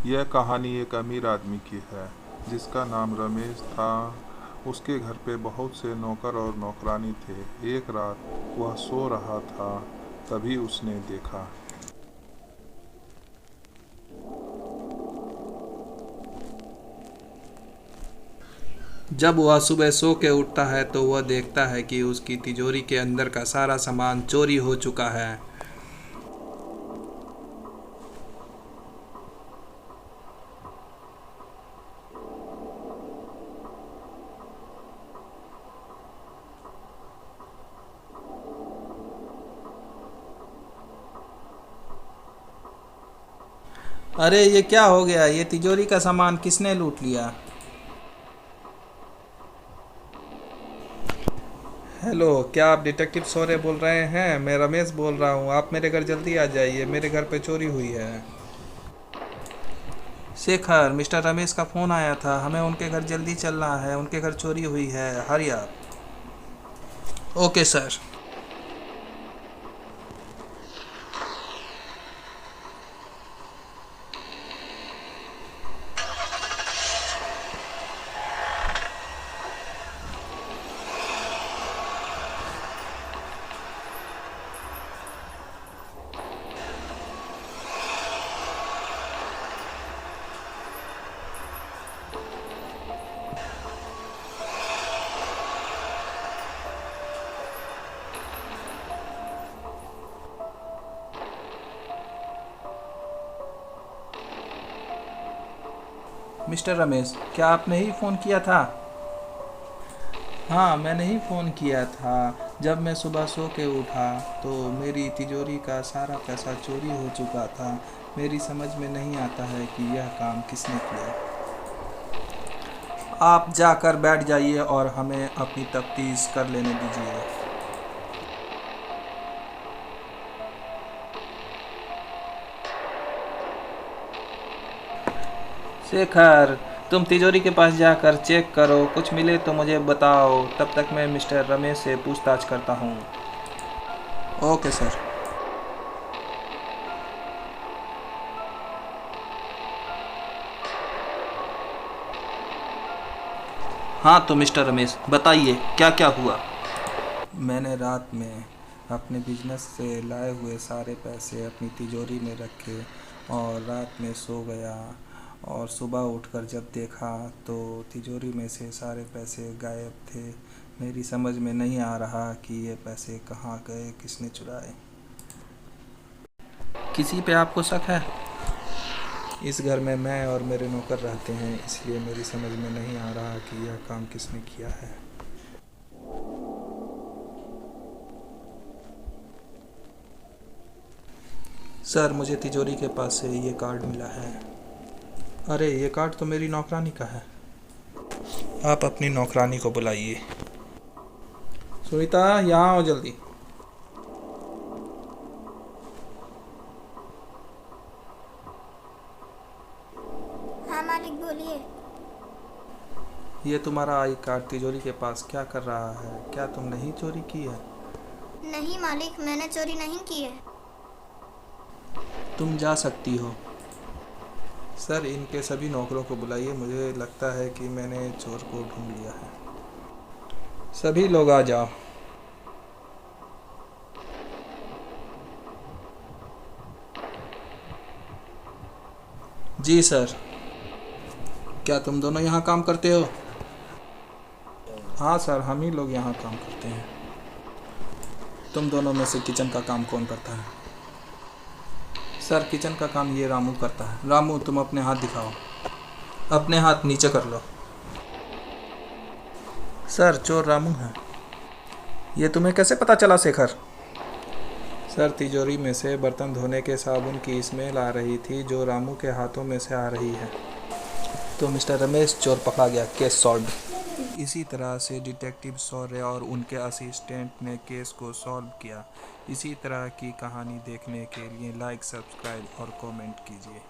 यह कहानी एक अमीर आदमी की है जिसका नाम रमेश था। उसके घर पे बहुत से नौकर और नौकरानी थे। एक रात वह सो रहा था, तभी उसने देखा। जब वह सुबह सो के उठता है तो वह देखता है कि उसकी तिजोरी के अंदर का सारा सामान चोरी हो चुका है। अरे ये क्या हो गया? ये तिजोरी का सामान किसने लूट लिया? हेलो, क्या आप डिटेक्टिव सौर्य बोल रहे हैं? मैं रमेश बोल रहा हूँ। आप मेरे घर जल्दी आ जाइए, मेरे घर पे चोरी हुई है। शेखर, मिस्टर रमेश का फ़ोन आया था, हमें उनके घर जल्दी चलना है, उनके घर चोरी हुई है, हरी आप। Okay sir. मिस्टर रमेश, क्या आपने ही फ़ोन किया था? हाँ, मैंने ही फ़ोन किया था। जब मैं सुबह सो के उठा तो मेरी तिजोरी का सारा पैसा चोरी हो चुका था। मेरी समझ में नहीं आता है कि यह काम किसने किया। आप जाकर बैठ जाइए और हमें अपनी तफ्तीश कर लेने दीजिए। शेखर, तुम तिजोरी के पास जाकर चेक करो, कुछ मिले तो मुझे बताओ। तब तक मैं मिस्टर रमेश से पूछताछ करता हूँ। Okay sir. हाँ तो मिस्टर रमेश बताइए, क्या क्या हुआ? मैंने रात में अपने बिजनेस से लाए हुए सारे पैसे अपनी तिजोरी में रखे और रात में सो गया। और सुबह उठकर जब देखा तो तिजोरी में से सारे पैसे गायब थे। मेरी समझ में नहीं आ रहा कि ये पैसे कहाँ गए, किसने चुराए। किसी पे आपको शक है? इस घर में मैं और मेरे नौकर रहते हैं, इसलिए मेरी समझ में नहीं आ रहा कि यह काम किसने किया है। सर, मुझे तिजोरी के पास से ये कार्ड मिला है। अरे, ये कार्ड तो मेरी नौकरानी का है। आप अपनी नौकरानी को बुलाइए। सुनीता, यहाँ आओ जल्दी। हाँ मालिक, बोलिए। ये तुम्हारा आई कार्ड तिजोरी के पास क्या कर रहा है? क्या तुमने ही चोरी की है? नहीं मालिक, मैंने चोरी नहीं की है। तुम जा सकती हो। सर, इनके सभी नौकरों को बुलाइए, मुझे लगता है कि मैंने चोर को ढूंढ लिया है। सभी लोग आ जाओ। जी सर। क्या तुम दोनों यहाँ काम करते हो? हाँ सर, हम ही लोग यहाँ काम करते हैं। तुम दोनों में से किचन का काम कौन करता है? सर, किचन का काम ये रामू करता है। रामू, तुम अपने हाथ दिखाओ। अपने हाथ नीचे कर लो। सर, चोर रामू है। ये तुम्हें कैसे पता चला शेखर? सर, तिजोरी में से बर्तन धोने के साबुन की स्मेल आ रही थी जो रामू के हाथों में से आ रही है। तो मिस्टर रमेश, चोर पकड़ा गया, केस सॉल्व। इसी तरह से डिटेक्टिव सौर्य और उनके असिस्टेंट ने केस को सॉल्व किया। इसी तरह की कहानी देखने के लिए लाइक, सब्सक्राइब और कमेंट कीजिए।